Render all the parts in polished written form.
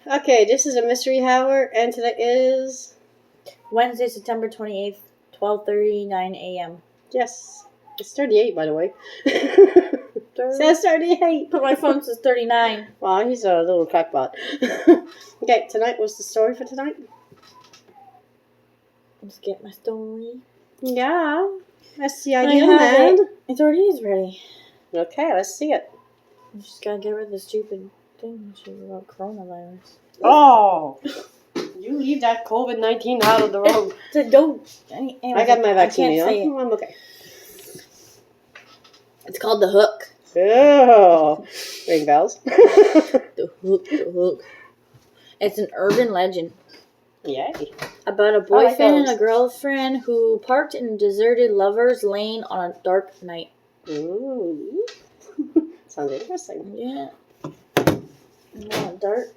Okay, this is a mystery hour, and today is... Wednesday, September 28th, 12:39 a.m. Yes. It's 38, by the way. Says 38. But my phone says 39. Wow, he's a little crackpot. Okay, tonight was the story for tonight? Let's get my story. Yeah. That's the I idea, have man. It already is ready. Okay, let's see it. I just gotta get rid of the stupid thing about coronavirus. Oh! You leave that COVID-19 out of the road. I got my vaccine, I can't say it. I'm okay. It's called The Hook. Oh! Ring bells. The Hook. It's an urban legend. Yay. About a boyfriend and a girlfriend who parked in a deserted lover's lane on a dark night. Ooh. Sounds interesting. Yeah. No, dark.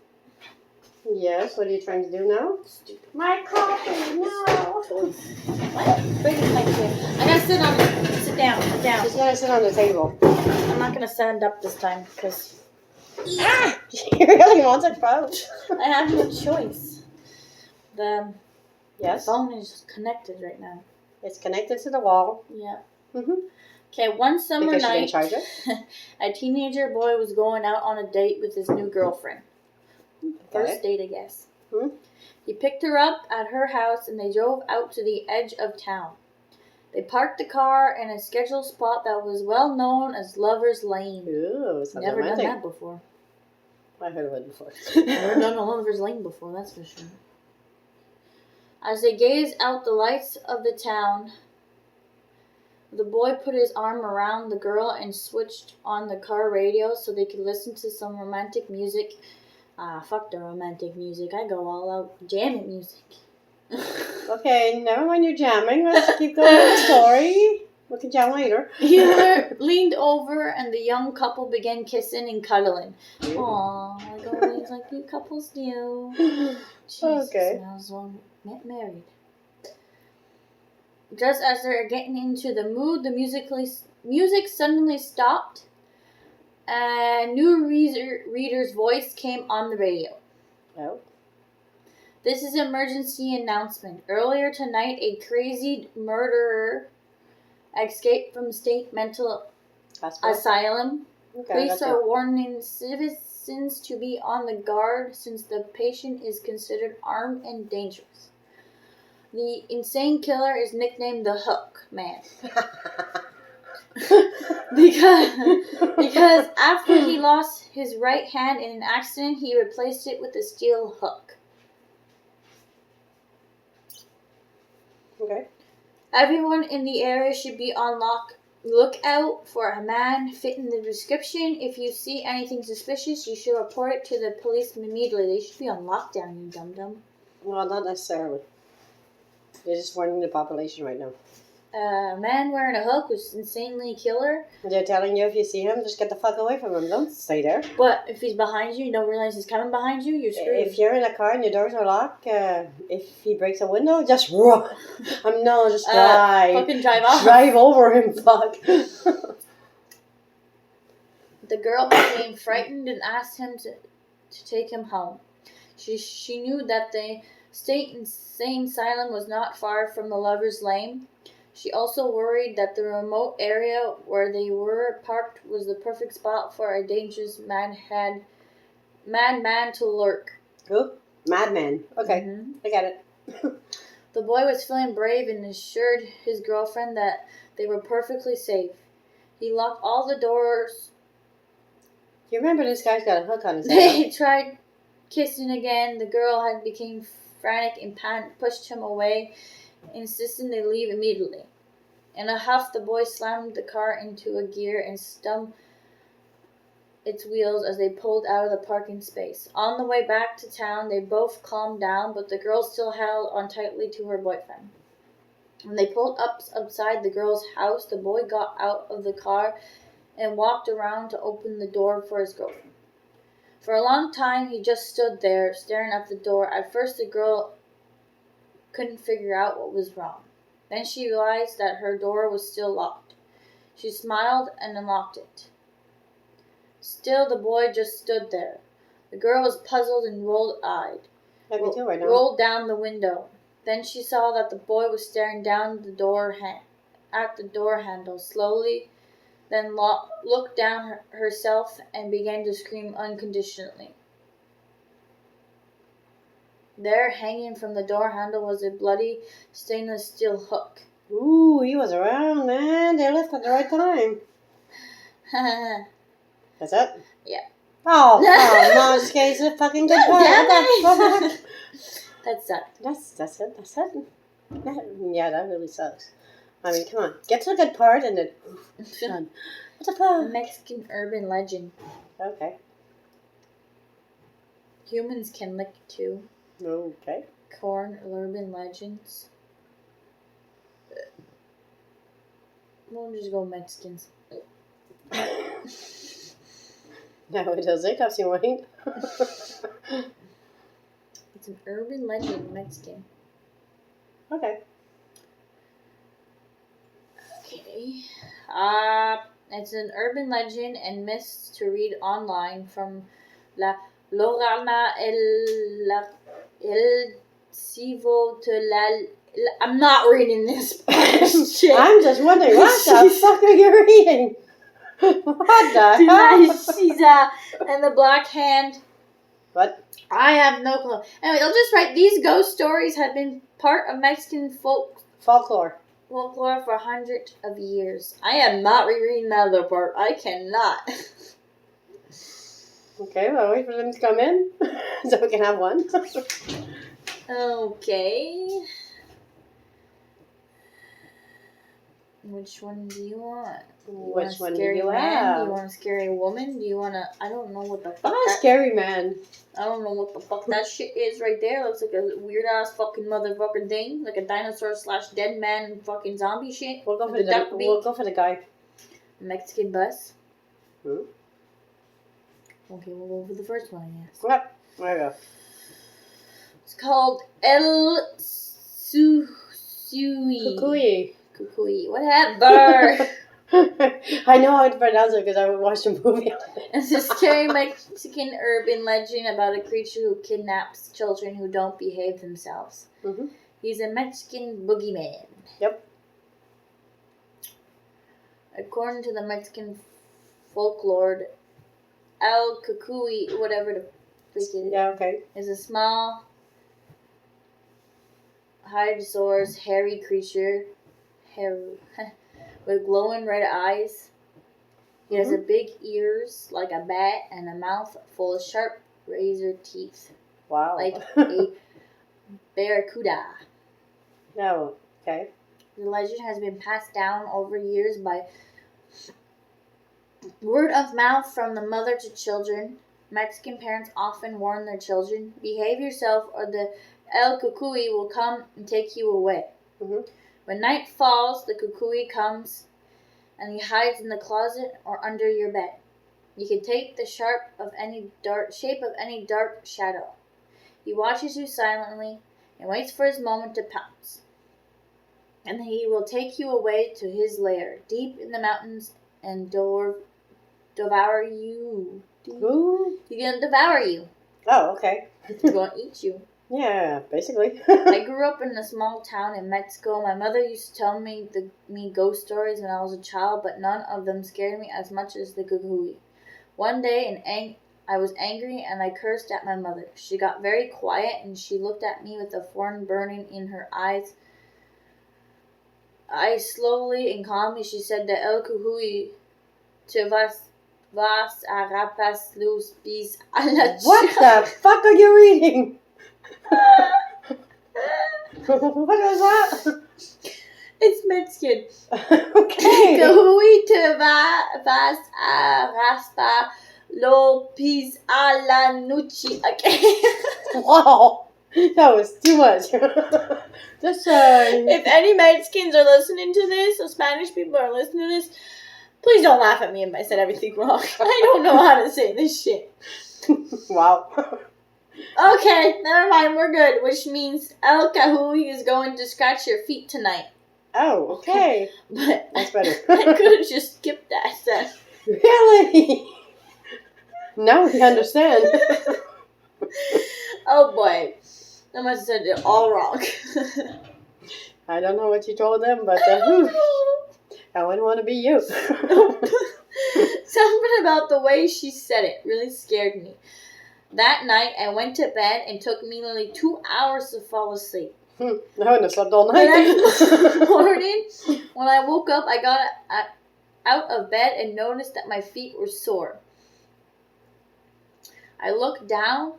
Yes, what are you trying to do now? My coffee, no! What? Bring the mic here. I gotta sit down. She's gonna sit on the table. I'm not gonna stand up this time because She really wants a crouch. I have no choice. The Yes? phone is connected right now. It's connected to the wall. Yeah. Mm-hmm. Okay, one summer Because night, she didn't charge it? a teenager boy was going out on a date with his new girlfriend. First date, I guess. Hmm? He picked her up at her house and they drove out to the edge of town. They parked the car in a scheduled spot that was well known as Lover's Lane. Ooh, sounds Never romantic. done that before. I've heard of it before. Never done a Lover's Lane before, that's for sure. As they gazed out the lights of the town, the boy put his arm around the girl and switched on the car radio so they could listen to some romantic music. Fuck the romantic music. I go all out jamming music. Okay, never mind your jamming. Let's keep going with the story. We can jam later. He leaned over and the young couple began kissing and cuddling. Aww, like you couples do. Jesus, Okay. might as well get married. Just as they're getting into the mood, the music suddenly stopped. A new reader's voice came on the radio. Oh. This is an emergency announcement. Earlier tonight, a crazy murderer escaped from state mental asylum. Okay, Police are warning citizens to be on the guard since the patient is considered armed and dangerous. The insane killer is nicknamed the Hook Man. because after he lost his right hand in an accident, he replaced it with a steel hook. Okay. Everyone in the area should be on lookout for a man fitting the description. If you see anything suspicious, you should report it to the police immediately. They should be on lockdown, you dum-dum. Well, not necessarily. They're just warning the population right now. A man wearing a hook was insanely killer. They're telling you if you see him, just get the fuck away from him. Don't stay there. But if he's behind you, you don't realize he's coming behind you, you're screwed. If you're in a car and your doors are locked, if he breaks a window, just run. Just drive. Fucking drive off. Drive over him, fuck. The girl became frightened and asked him to take him home. She knew that the state insane asylum was not far from the Lover's Lane. She also worried that the remote area where they were parked was the perfect spot for a dangerous madman to lurk. Who? Madman. Okay, Mm-hmm. I got it. The boy was feeling brave and assured his girlfriend that they were perfectly safe. He locked all the doors. You remember this guy's got a hook on his head? They tried kissing again. The girl had become frantic and pushed him away, insisting they leave immediately. In a huff, the boy slammed the car into a gear and stumped its wheels as they pulled out of the parking space. On the way back to town, they both calmed down, but the girl still held on tightly to her boyfriend. When they pulled up outside the girl's house, the boy got out of the car and walked around to open the door for his girlfriend. For a long time, he just stood there, staring at the door. At first, the girl couldn't figure out what was wrong. Then she realized that her door was still locked. She smiled and unlocked it. Still, the boy just stood there, The girl was puzzled and rolled-eyed. That'd be too right now. Rolled down the window. Then she saw that the boy was staring down the door at the door handle slowly, then looked down herself and began to scream unconditionally. There, hanging from the door handle, was a bloody stainless steel hook. Ooh, he was around, man. They left at the right time. That's it? Yeah. Oh, come on, this guy's a fucking good part. Damn What the fuck? That's it. That's it. Yeah, that really sucks. I mean, come on. Get to the good part and then... Done. What the A fuck? Mexican urban legend. Okay. Humans can lick too. Okay. Corn urban legends. We'll just go Mexicans. Now it does it, Captain Wayne. It's an urban legend, Mexican. Okay. Okay. It's an urban legend and myths to read online from La Lorana El Civo to La... I'm not reading this shit. I'm just wondering, what the fuck are you reading? What the hell? Caesar and the Black Hand. What? I have no clue. Anyway, I'll just write, these ghost stories have been part of Mexican Folklore. folklore for hundreds of years. I am not rereading that other part. I cannot. Okay, well, wait for them to come in so we can have one. Okay. Which one do you want? Which one do scary you man? have? Do you want a scary woman? Do you want to... I don't know what the fuck Oh, that... scary man. I don't know what the fuck that shit is right there. Looks like a weird-ass fucking motherfucking thing. Like a dinosaur / dead man fucking zombie shit. We'll go for The duck we'll go for the guy. Mexican bus. Hmm? Okay, we'll go for the first one, I guess. Yep. There we go. It's called El Susui. Kukui. Kukui. Whatever. I know how to pronounce it because I watched a movie on it. It's a scary Mexican urban legend about a creature who kidnaps children who don't behave themselves. Mm-hmm. He's a Mexican boogeyman. Yep. According to the Mexican folklore, El Kukui, whatever the freak it is, Yeah, okay. is a small, hydrosaurus, hairy creature with glowing red eyes. He has a big ears like a bat and a mouth full of sharp razor teeth, Wow. like a barracuda. No. Okay. The legend has been passed down over years by word of mouth from the mother to children. Mexican parents often warn their children, behave yourself or the El Kukui will come and take you away. Mm-hmm. When night falls, the Kukui comes and he hides in the closet or under your bed. You can take the shape of any dark shadow. He watches you silently and waits for his moment to pounce. And he will take you away to his lair, deep in the mountains, and devour you. Ooh. He's gonna devour you. Oh, okay. He's gonna eat you. Yeah, basically. I grew up in a small town in Mexico. My mother used to tell me ghost stories when I was a child, but none of them scared me as much as the Kukui. One day, I was angry and I cursed at my mother. She got very quiet and she looked at me with a thorn burning in her eyes. Slowly and calmly, she said that El Kukui te vas a rapas los pies a la What the fuck are you reading? What was that? It's Mexican. Okay. Kukui te vas a raspar los pies a la noche. Okay. Wow. That was too much. Just If any Mexicans are listening to this, or Spanish people are listening to this, please don't laugh at me if I said everything wrong. I don't know how to say this shit. Wow. Okay, never mind, we're good. Which means El Kukui is going to scratch your feet tonight. Oh, okay. But That's better. I could have just skipped that then. Really? Now we understand. Oh boy. I must have said it all wrong. I don't know what you told them, but whew, I wouldn't want to be you. Something about the way she said it really scared me. That night, I went to bed and took me nearly 2 hours to fall asleep. I wouldn't have slept all The night. next morning, when I woke up, I got out of bed and noticed that my feet were sore. I looked down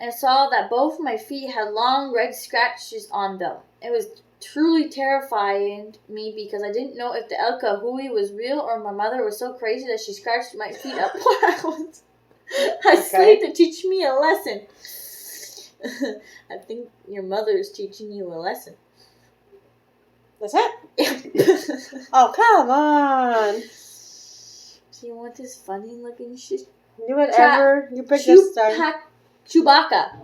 and saw that both my feet had long red scratches on them. It was truly terrifying me because I didn't know if the El Kahui was real or my mother was so crazy that she scratched my feet up while I was asleep to teach me a lesson. I think your mother is teaching you a lesson. That's it? Oh, come on. So you want this funny looking shit? Do whatever. You pick this time. Chewbacca.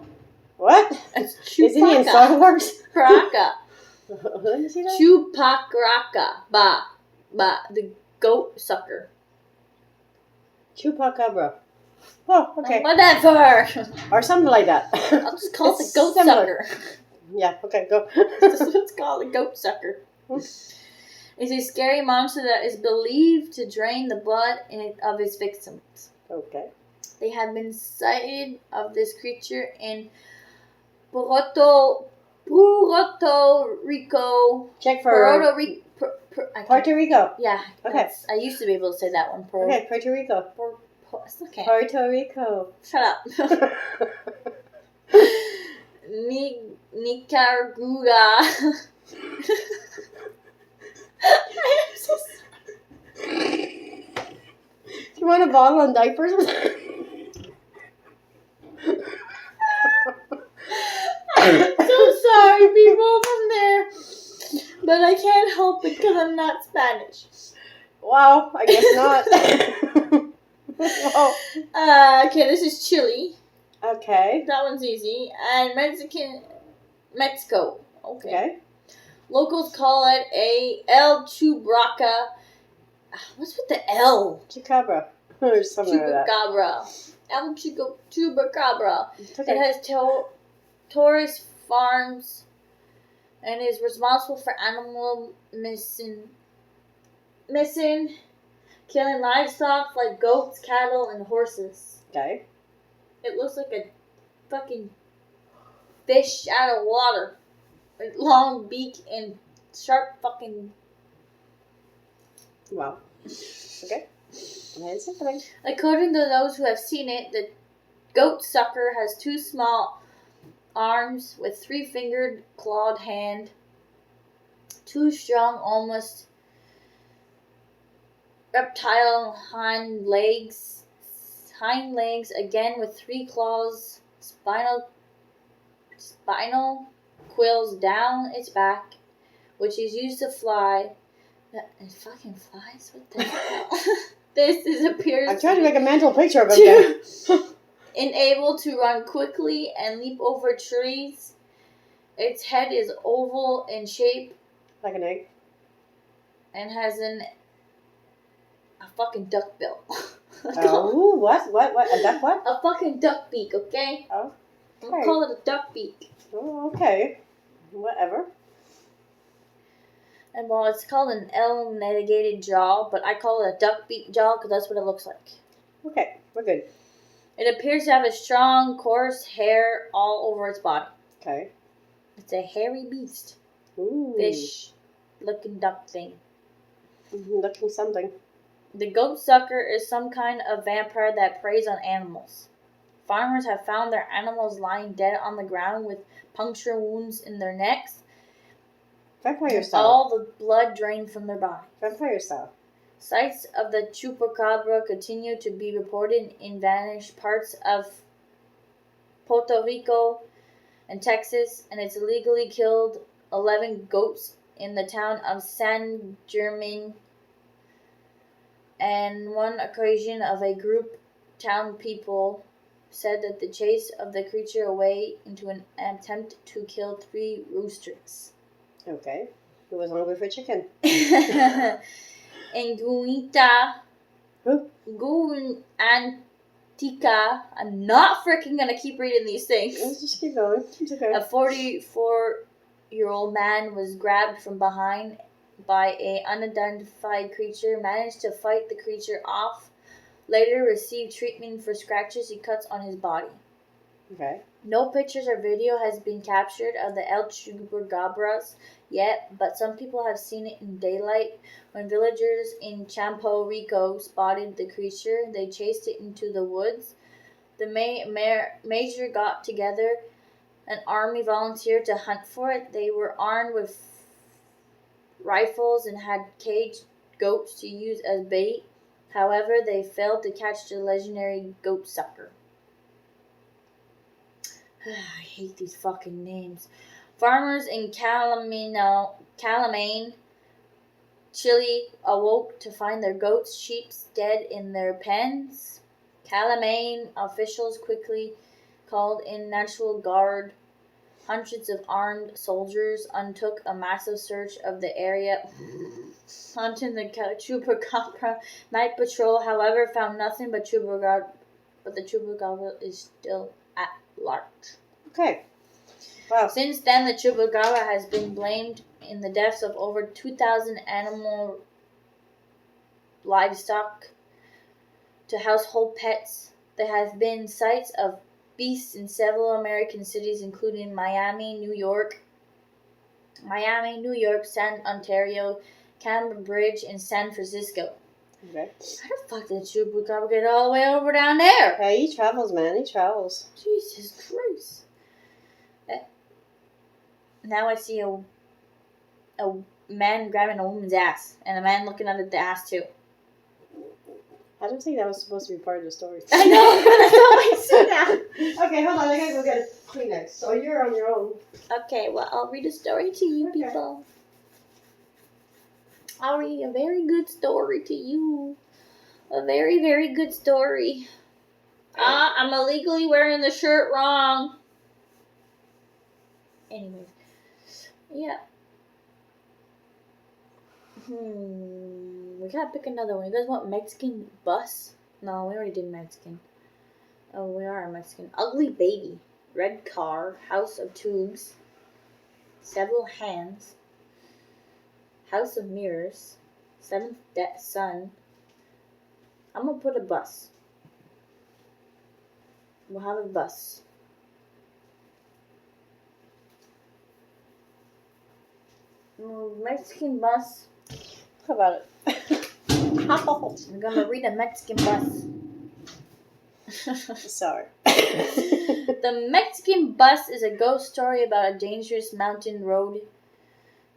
What? It's Isn't he in Star Wars? Chewbacca. Let me see that. Chupacabra. Ba. The goat sucker. Chupacabra. Oh, okay. Whatever. Or something like that. I'll just call it the It's goat similar. sucker. Yeah, okay, go. That's what it's called, a goat sucker. It's a scary monster that is believed to drain the blood of its victims. Okay. They have been sighted of this creature in Puerto Rico. Check for Puerto Rico. Puerto Rico. Yeah. Okay. I used to be able to say that one. Okay, Puerto Rico. It's okay. Puerto Rico. Shut up. Nicaragua. I'm so sorry. Do you want a bottle and diapers? I'm so sorry, people from there. But I can't help it because I'm not Spanish. Wow, I guess not. Wow. Okay, this is Chile. Okay. That one's easy. And Mexico. Okay. Locals call it a El Chupacabra. What's with the L? Chupacabra. Or something like that. Chupacabra. El Chupacabra. Okay. It has tourist farms and is responsible for animal missing, killing livestock like goats, cattle, and horses. Okay. It looks like a fucking fish out of water. A long beak and sharp fucking... Wow. Okay. That's something. According to those who have seen it, the goat sucker has 2 small arms with 3-fingered clawed hand, 2 strong, almost reptile hind legs again with 3 claws, spinal quills down its back, which is used to fly. It fucking flies? What the hell? This appears I'm trying to make a mental picture of it. able to run quickly and leap over trees. Its head is oval in shape. Like an egg. And has a fucking duck bill. Oh, what? A duck what? A fucking duck beak, okay? Oh. I'm gonna call it a duck beak. Oh, okay. Whatever. And well, it's called an elongated jaw, but I call it a duck beak jaw because that's what it looks like. Okay, we're good. It appears to have a strong, coarse hair all over its body. Okay. It's a hairy beast. Ooh. Fish-looking duck thing. Looking something. The goat sucker is some kind of vampire that preys on animals. Farmers have found their animals lying dead on the ground with puncture wounds in their necks. Vampire style. All the blood drained from their body. Vampire style. Sights of the chupacabra continue to be reported in vanished parts of Puerto Rico and Texas, and it's illegally killed 11 goats in the town of San Germain. And one occasion of a group town people said that they chased of the creature away into an attempt to kill 3 roosters. Okay. Who was hungry for chicken? In Guinta, Who? Tika. I'm not freaking gonna keep reading these things. Let's just keep going. It's okay. A 44-year-old man was grabbed from behind by an unidentified creature, managed to fight the creature off, later received treatment for scratches he cuts on his body. Okay. No pictures or video has been captured of the El Chupacabras yet, but some people have seen it in daylight. When villagers in Campo Rico spotted the creature, they chased it into the woods. The major got together an army volunteer to hunt for it. They were armed with rifles and had caged goats to use as bait. However, they failed to catch the legendary goat sucker. I hate these fucking names. Farmers in Calamane, Chile, awoke to find their goats, sheep dead in their pens. Calamane officials quickly called in National Guard. Hundreds of armed soldiers undertook a massive search of the area, hunting the Chupacabra. Night patrol, however, found nothing but Chupacabra, but the Chupacabra is still at large. Okay. Wow. Since then, the Chupacabra has been blamed in the deaths of over 2,000 animal livestock to household pets. There have been sights of beasts in several American cities, including Miami, New York, San Ontario, Cambridge, and San Francisco. Okay. How the fuck did Chupacabra get all the way over down there? Hey, he travels, man. He travels. Jesus Christ. Now I see a man grabbing a woman's ass, and a man looking at the ass too. I don't think that was supposed to be part of the story. I know, but that's all I see now. Okay, hold on. I gotta go get a Kleenex. So you're on your own. Okay, well, I'll read a story to you Okay. people. I'll read a very good story to you. A very, very good story. I'm illegally wearing the shirt wrong. Anyways. Yeah. We gotta pick another one. You guys want Mexican bus? No, we already did Mexican. Oh, we are Mexican. Ugly baby. Red car. House of tubes. Several hands. House of mirrors. Seventh son. I'm gonna put a bus. We'll have a bus. Mexican bus. How about it? Ow. I'm gonna read a Mexican bus. Sorry. The Mexican bus is a ghost story about a dangerous mountain road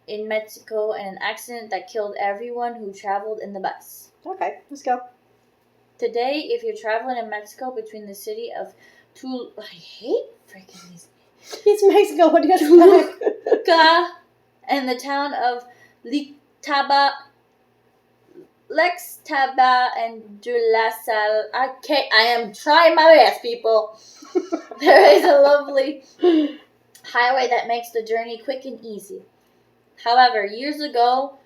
in Mexico and an accident that killed everyone who traveled in the bus. Okay, let's go. Today, if you're traveling in Mexico between the city of I hate freaking these It's Mexico. What do you expect? Toluca and the town of Lextaba and de la Salle. I am trying my best, people. There is a lovely highway that makes the journey quick and easy. However, years ago,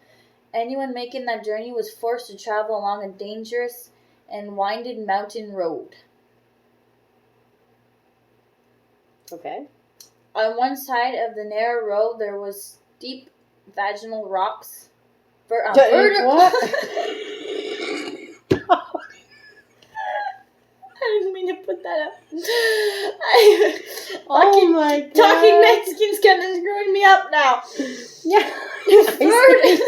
anyone making that journey was forced to travel along a dangerous and winding mountain road. Okay. On one side of the narrow road, there was steep vaginal rocks. Vertical. What? I didn't mean to put that up. Oh my god. Talking Mexican's kind of screwing me up now. Yeah. Vertical.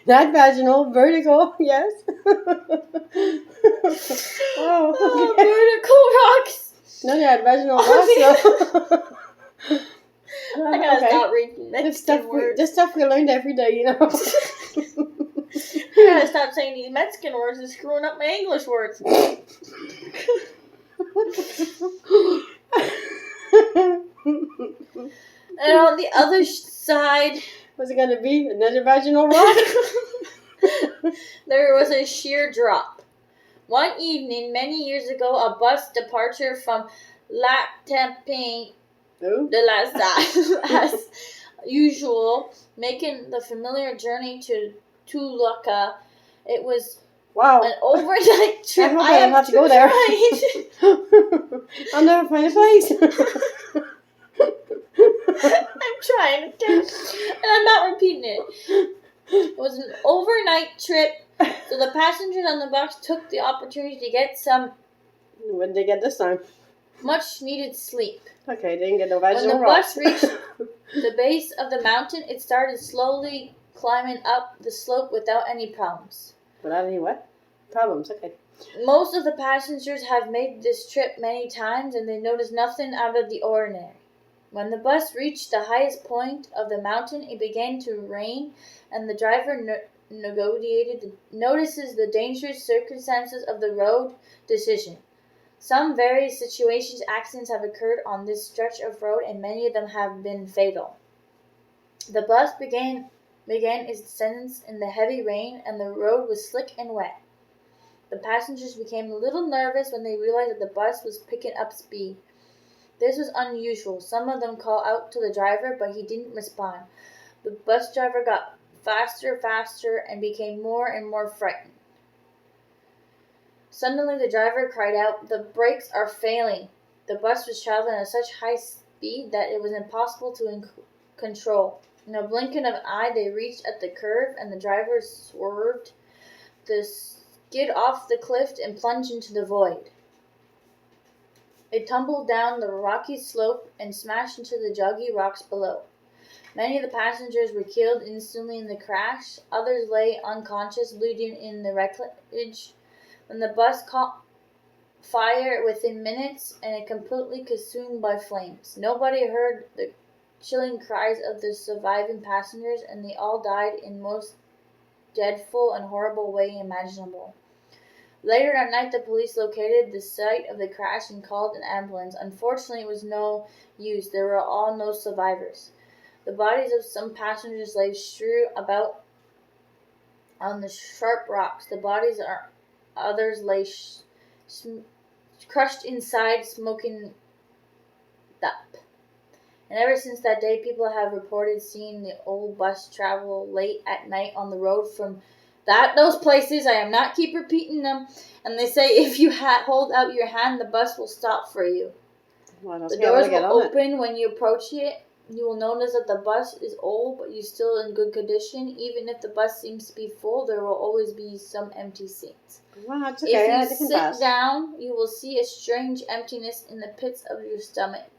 Not vaginal, vertical, yes. Oh, okay. Vertical rocks. No, yeah, vaginal Oh, rocks. I gotta stop reading Mexican words. This stuff we learned every day, you know. I gotta stop saying these Mexican words and screwing up my English words. And on the other side, what's it gonna be? Another vaginal rock? there was a sheer drop. One evening, many years ago, a bus departure from La Tempine de la Salle, as usual, making the familiar journey to Toluca. It was Wow. An overnight trip. I hope I don't have to go there. I'll never find a place. I'm trying, okay? And I'm not repeating it. It was an overnight trip, so the passengers on the bus took the opportunity to get some What did they get this time? much needed sleep. Okay, they didn't get no When vegetable the rocks. bus reached the base of the mountain, it started slowly climbing up the slope without any problems. Without any what? Problems, okay. Most of the passengers have made this trip many times and they noticed nothing out of the ordinary. When the bus reached the highest point of the mountain, it began to rain and the driver notices the dangerous circumstances of the road decision. Some various situations, accidents have occurred on this stretch of road and many of them have been fatal. The bus began its descent in the heavy rain and the road was slick and wet. The passengers became a little nervous when they realized that the bus was picking up speed. This was unusual. Some of them called out to the driver, but he didn't respond. The bus driver got faster and became more and more frightened. Suddenly the driver cried out, "The brakes are failing." The bus was traveling at such high speed that it was impossible to control. In a blink of an eye, they reached at the curve, and the driver swerved, skid off the cliff, and plunged into the void. It tumbled down the rocky slope and smashed into the joggy rocks below. Many of the passengers were killed instantly in the crash. Others lay unconscious, bleeding in the wreckage. When the bus caught fire within minutes and it completely consumed by flames. Nobody heard the chilling cries of the surviving passengers, and they all died in the most dreadful and horrible way imaginable. Later that night, the police located the site of the crash and called an ambulance. Unfortunately, it was no use. There were no survivors. The bodies of some passengers lay strewn about on the sharp rocks. The bodies of others lay crushed inside, smoking up. And ever since that day, people have reported seeing the old bus travel late at night on the road from those places. I am not keep repeating them. And they say if you hold out your hand, the bus will stop for you. Well, the doors will open when you approach it. You will notice that the bus is old, but you're still in good condition. Even if the bus seems to be full, there will always be some empty seats. Well, that's okay. If you sit down, you will see a strange emptiness in the pits of your stomach.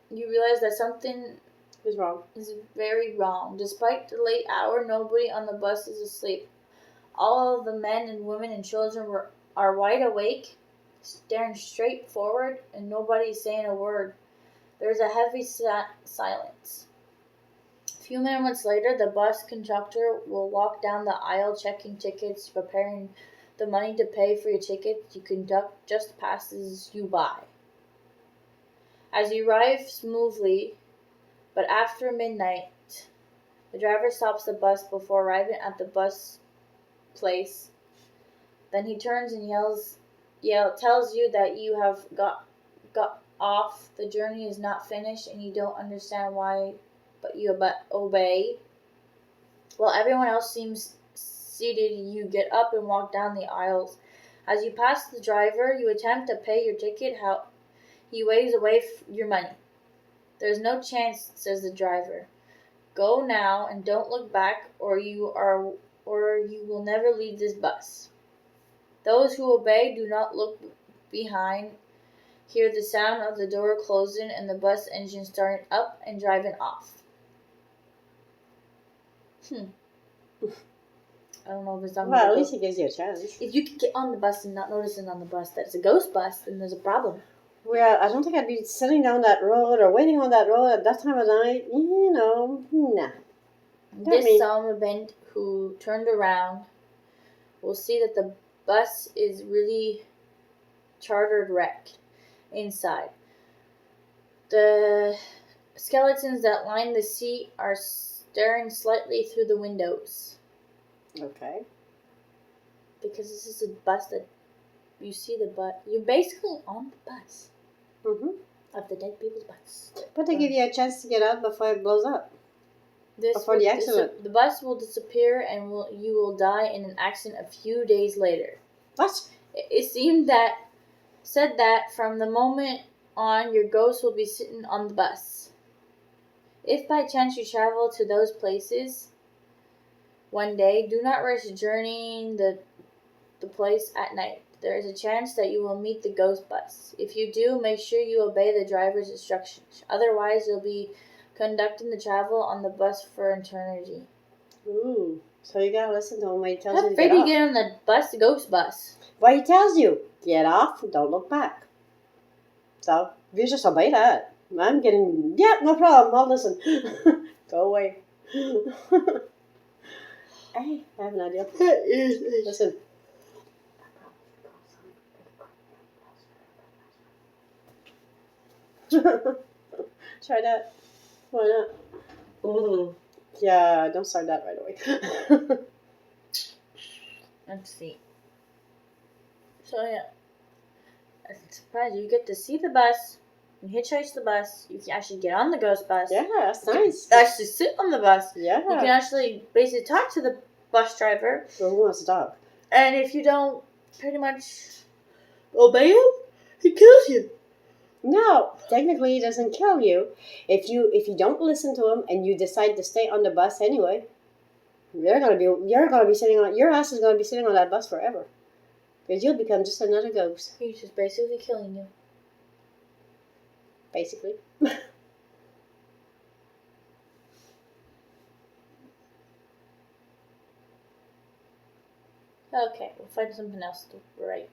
You realize that something is very wrong. Despite the late hour, nobody on the bus is asleep. All of the men and women and children are wide awake, staring straight forward, and nobody is saying a word. There is a heavy silence. A few moments later, the bus conductor will walk down the aisle checking tickets, preparing the money to pay for your ticket. The conductor just passes you by. As you arrive smoothly, but after midnight, the driver stops the bus before arriving at the bus place. Then he turns and tells you that you have got off. The journey is not finished and you don't understand why, but you obey. While everyone else seems seated, you get up and walk down the aisles. As you pass the driver, you attempt to pay your ticket. He waves away your money. "There's no chance," says the driver. "Go now and don't look back, or you will never leave this bus." Those who obey do not look behind, hear the sound of the door closing and the bus engine starting up and driving off. I don't know if it's on. Well, at least he gives you a chance. If you can get on the bus and not noticing on the bus that it's a ghost bus, then there's a problem. Well, I don't think I'd be sitting down that road or waiting on that road at that time of night. Nah. This solemn who turned around will see that the bus is really chartered wreck inside. The skeletons that line the seat are staring slightly through the windows. Okay. Because this is a bus that you see the bus. You're basically on the bus. Mm-hmm. Of the dead people's bus. But they give you a chance to get out before it blows up. Before the accident. The bus will disappear and you will die in an accident a few days later. What? It said that from the moment on, your ghost will be sitting on the bus. If by chance you travel to those places one day, do not rush journeying the place at night. There is a chance that you will meet the ghost bus. If you do, make sure you obey the driver's instructions. Otherwise, you'll be conducting the travel on the bus for eternity. Ooh. So you gotta listen to him when he tells you How to afraid get you off. get on the bus, the ghost bus? Well, he tells you, get off, don't look back. So, you just obey that. I'm getting, yeah, no problem, I'll listen. Go away. Hey, I have an idea. Listen. Try that. Why not? Yeah, don't start that right away. Let's see. So yeah, I'm surprised you get to see the bus. You hitchhike the bus. You can actually get on the ghost bus. Yeah, that's nice. Actually sit on the bus. Yeah. You can actually basically talk to the bus driver. So who wants to talk? And if you don't pretty much obey him, he kills you. No, technically he doesn't kill you. If you don't listen to him and you decide to stay on the bus anyway, your ass is gonna be sitting on that bus forever. Because you'll become just another ghost. He's just basically killing you. Basically. Okay, we'll find something else to write.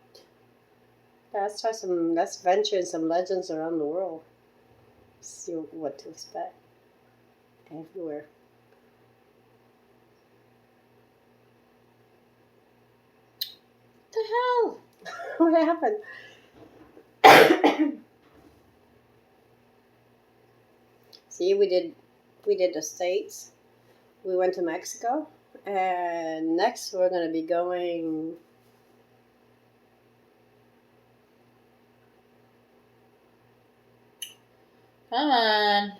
Yeah, let's venture in some legends around the world. See what to expect. Everywhere. What the hell? What happened? See, we did the States. We went to Mexico. And next we're gonna be going Come on.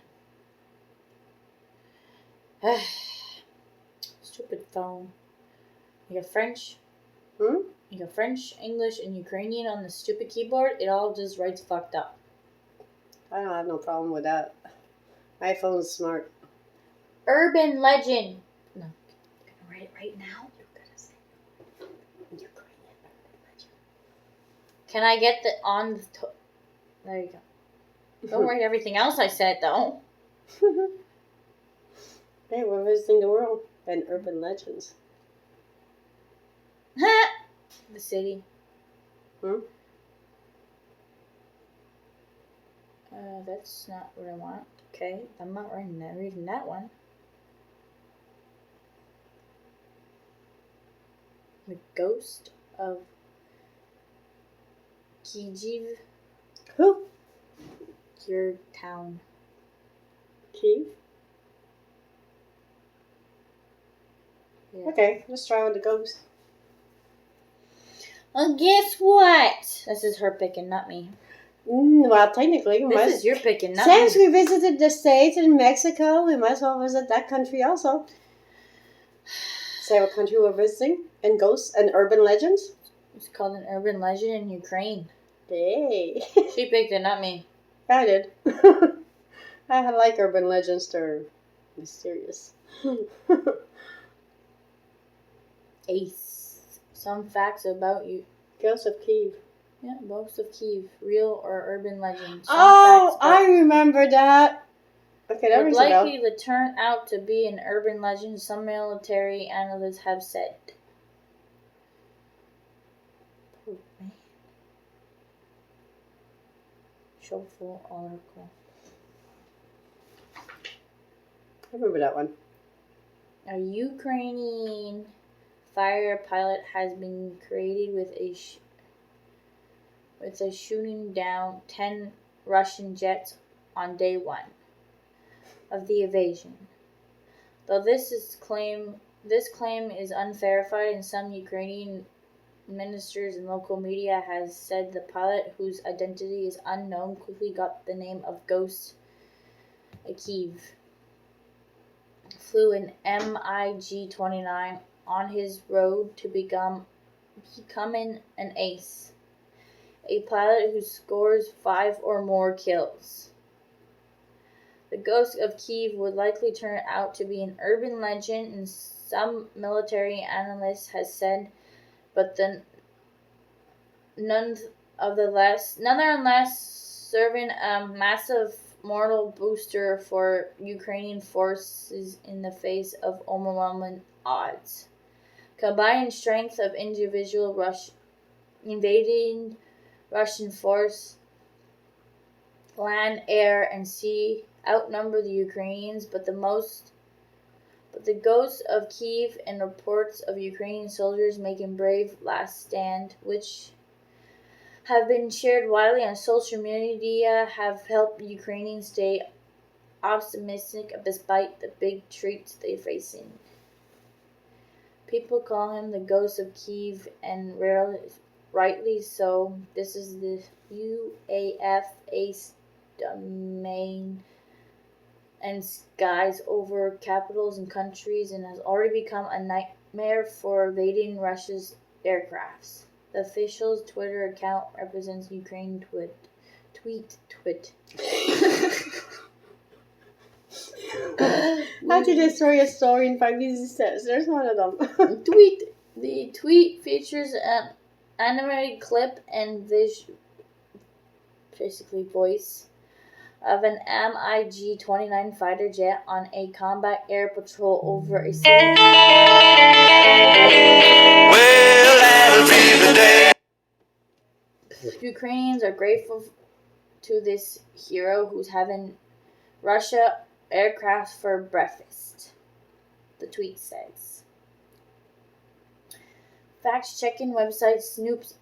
Stupid phone. You got French? Hmm? You got French, English, and Ukrainian on the stupid keyboard. It all just writes fucked up. I don't have no problem with that. My phone's smart. Urban legend. No. You're gonna write it right now? You're gonna say Ukrainian urban legend. Can I get the on the There you go. Don't write everything else I said, though. Hey, we're visiting the world and urban legends. The city. Hmm? That's not what I want. Okay, I'm not reading that one. The ghost of Kyiv, Who? your town. Kyiv? Yeah. Okay, let's try with the ghost. Well, guess what? This is her picking, not me. Well, technically, This is your picking, not since me. we visited the States and Mexico, we might as well visit that country also. Say what country we're visiting, and ghosts and urban legends. It's called an urban legend in Ukraine. Hey. She picked it, not me. I did. I like urban legends. They're mysterious. Ace. Some facts about you. Ghosts of Kyiv. Yeah, Ghost of Kyiv. Real or urban legend. Oh, I remember that. Okay, that would rings a bell. likely to turn out to be an urban legend, some military analysts have said. Oh, man. Show full article. I remember that one. A Ukrainian fighter pilot has been credited with shooting down 10 Russian jets on day one of the invasion. Though this claim is unverified, and some Ukrainian ministers and local media has said the pilot, whose identity is unknown, quickly got the name of Ghost of Kyiv. flew an MiG-29 on his road to becoming an ace, a pilot who scores 5 or more kills. The ghost of Kiev would likely turn out to be an urban legend, and some military analysts has said, but nonetheless serving a massive mortal booster for Ukrainian forces in the face of overwhelming odds. Combined strength of individual invading Russian force, land, air, and sea outnumber the Ukrainians, but the ghosts of Kiev and reports of Ukrainian soldiers making brave last stand, which have been shared widely on social media, have helped Ukrainians stay optimistic despite the big threats they're facing. People call him the ghost of Kiev, and rightly so. This is the UAF ace domain and skies over capitals and countries, and has already become a nightmare for evading Russia's aircrafts. The official's Twitter account represents Ukraine tweet. How to destroy a story in 5 easy steps. There's one of them. Tweet. The tweet features an animated clip and basically voice of an MiG-29 fighter jet on a combat air patrol over a city. Well, that'll be the day. Ukrainians are grateful to this hero who's having Russia aircraft for breakfast, the tweet says. Fact-checking website Snopes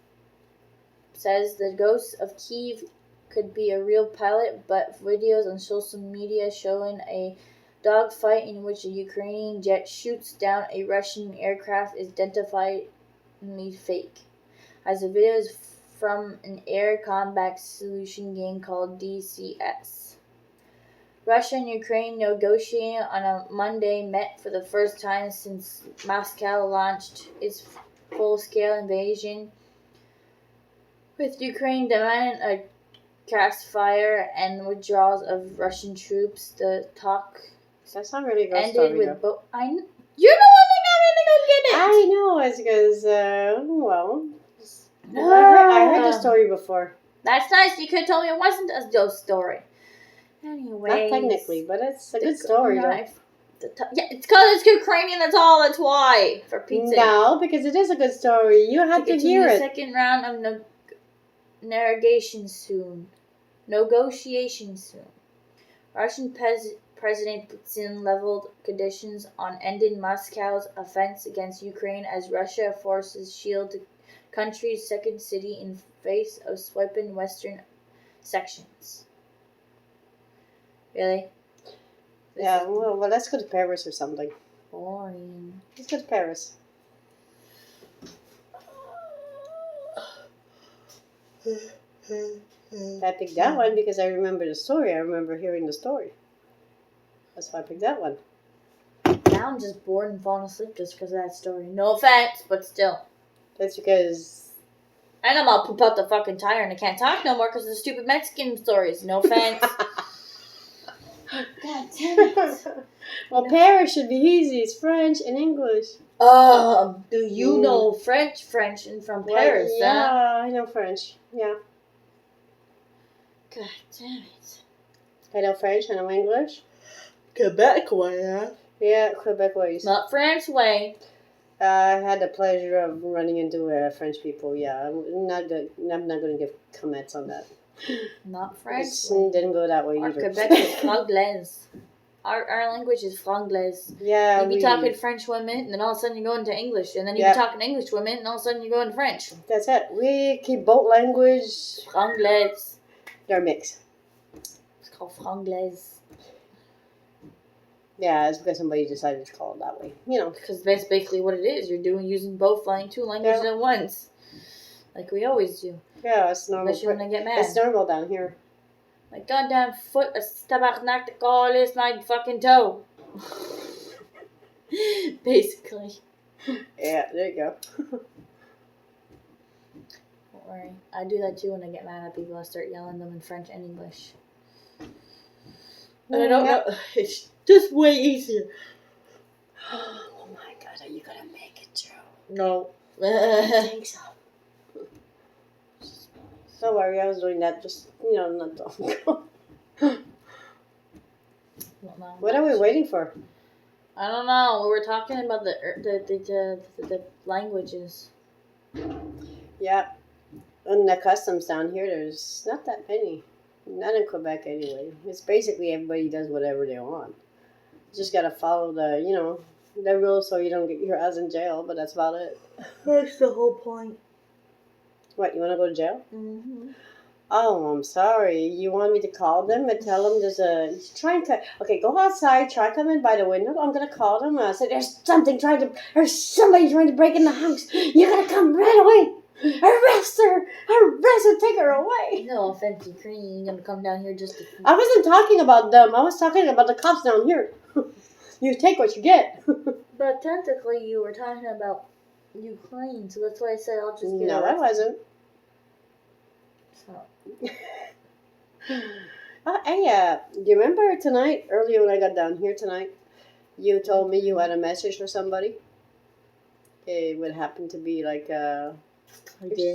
says the ghost of Kiev could be a real pilot, but videos on social media showing a dogfight in which a Ukrainian jet shoots down a Russian aircraft is identifiably fake, as the video is from an air combat solution game called DCS. Russia and Ukraine negotiating on a Monday met for the first time since Moscow launched its full-scale invasion, with Ukraine demanding a ceasefire and withdrawals of Russian troops. The talk That's not really a ghost ended story, with though. You're the one that got me to go get it. I know, it's because, I heard the story before. That's nice. You could have told me it wasn't a ghost story. Anyway, Not technically, but it's a good story, though. Yeah, it's because it's Ukrainian. That's all. That's why. For Pete's sake. No, because it is a good story. You have to hear The it. second round of negotiations soon. Russian President Putin leveled conditions on ending Moscow's offense against Ukraine as Russia forces shield the country's second city in face of swiping western sections. Really? Yeah, well, let's go to Paris or something. Boring. Let's go to Paris. I picked that one because I remember the story. I remember hearing the story. That's why I picked that one. Now I'm just bored and falling asleep just because of that story. No offense, but still. That's because... And I'm all poop out the fucking tire and I can't talk no more because of the stupid Mexican stories. No offense. God damn it. Well, Paris should be easy. It's French and English. Do you know French and from Paris? Well, yeah, Huh? I know French. Yeah. God damn it. I know French, I know English. Quebec way, huh? Yeah, Quebecois. Not French way. I had the pleasure of running into French people. Yeah, I'm not going to give comments on that. Not French It way. didn't go that way Our either. Quebec is Franglais. Our language is Franglais. Yeah, You be talking French women, and then all of a sudden you go into English, and then you Yep. be talking English women, and all of a sudden you go into French. That's it. We keep both language. Franglais. They're mixed. It's called Franglais. Yeah, it's because somebody decided to call it that way. You know. Because that's basically what it is. You're using both two languages at once. Like we always do. Yeah, it's normal. Unless you want to get mad. It's normal down here. My goddamn foot, a tabarnak de call is my fucking toe. Basically. Yeah, there you go. Don't worry. I do that too when I get mad at people. I start yelling them in French and English. And I don't know. It's just way easier. Oh my god, are you gonna make it, Joe? No. I think so. Don't worry, I was doing that just, not long ago. What are we waiting for? I don't know. We were talking about the languages. Yeah. And the customs down here, there's not that many. Not in Quebec anyway. It's basically everybody does whatever they want. You just gotta follow the rules so you don't get your ass in jail, but that's about it. That's the whole point. What, you wanna go to jail? Mm-hmm. Oh, I'm sorry. You want me to call them and tell them okay, go outside, try coming by the window. I'm gonna call them. I said, there's somebody trying to break in the house. You gotta come right away. Arrest her, take her away. No offense, Ukraine. You're gonna come down here just to. I wasn't talking about them. I was talking about the cops down here. You take what you get. But technically, you were talking about Ukraine, so that's why I said I'll just get No, I arrested. wasn't. So. Hey, do you remember tonight, earlier when I got down here tonight, you told me you had a message for somebody? It would happen to be like a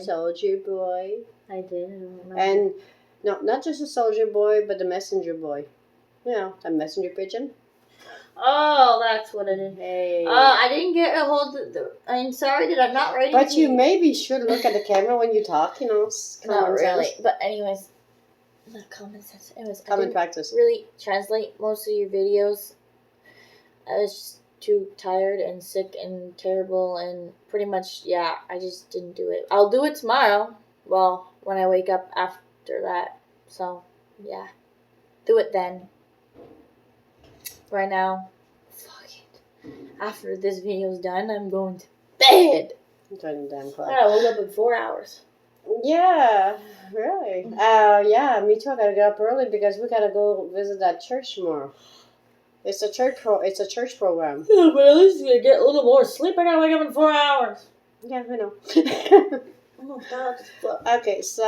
soldier boy. I did. I don't remember. And, no, not just a soldier boy, but the messenger boy. A messenger pigeon. Oh, that's what it is. Hey. I didn't get a hold of the. I'm sorry that I'm not ready. But you maybe should look at the camera when you talk, Not common really. sense. But anyways, not common sense. Anyways, I Common didn't practice. really translate most of your videos. I was just too tired and sick and terrible and pretty much, I just didn't do it. I'll do it tomorrow. Well, when I wake up after that. So, yeah. Do it then. Right now, fuck it. After this video's done, I'm going to bed. I'm turning the damn clock. I woke up in 4 hours. Yeah, really. Me too. I gotta get up early because we gotta go visit that church tomorrow. It's a church program. Yeah, but at least you get a little more sleep. I gotta wake up in 4 hours. Yeah, I know. Oh God, fuck. Okay, so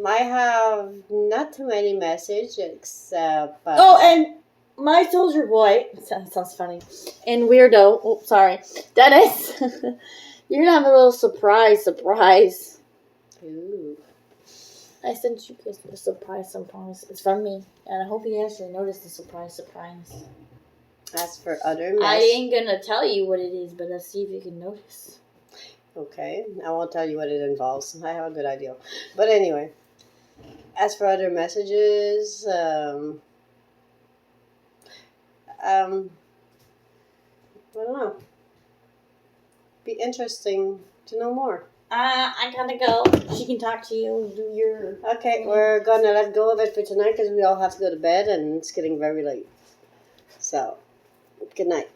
I have not too many messages except. Oh, and my soldier boy. Sounds funny. And weirdo. Oh, sorry, Dennis. You're gonna have a little surprise. Ooh. I sent you guys a surprise. It's from me, and I hope you actually noticed the surprise. As for other I ain't gonna tell you what it is, but let's see if you can notice. Okay, I won't tell you what it involves. I have a good idea. But anyway, as for other messages, I don't know. Be interesting to know more. I gotta go. She can talk to you and do your. Okay, we're gonna let go of it for tonight because we all have to go to bed and it's getting very late. So, good night.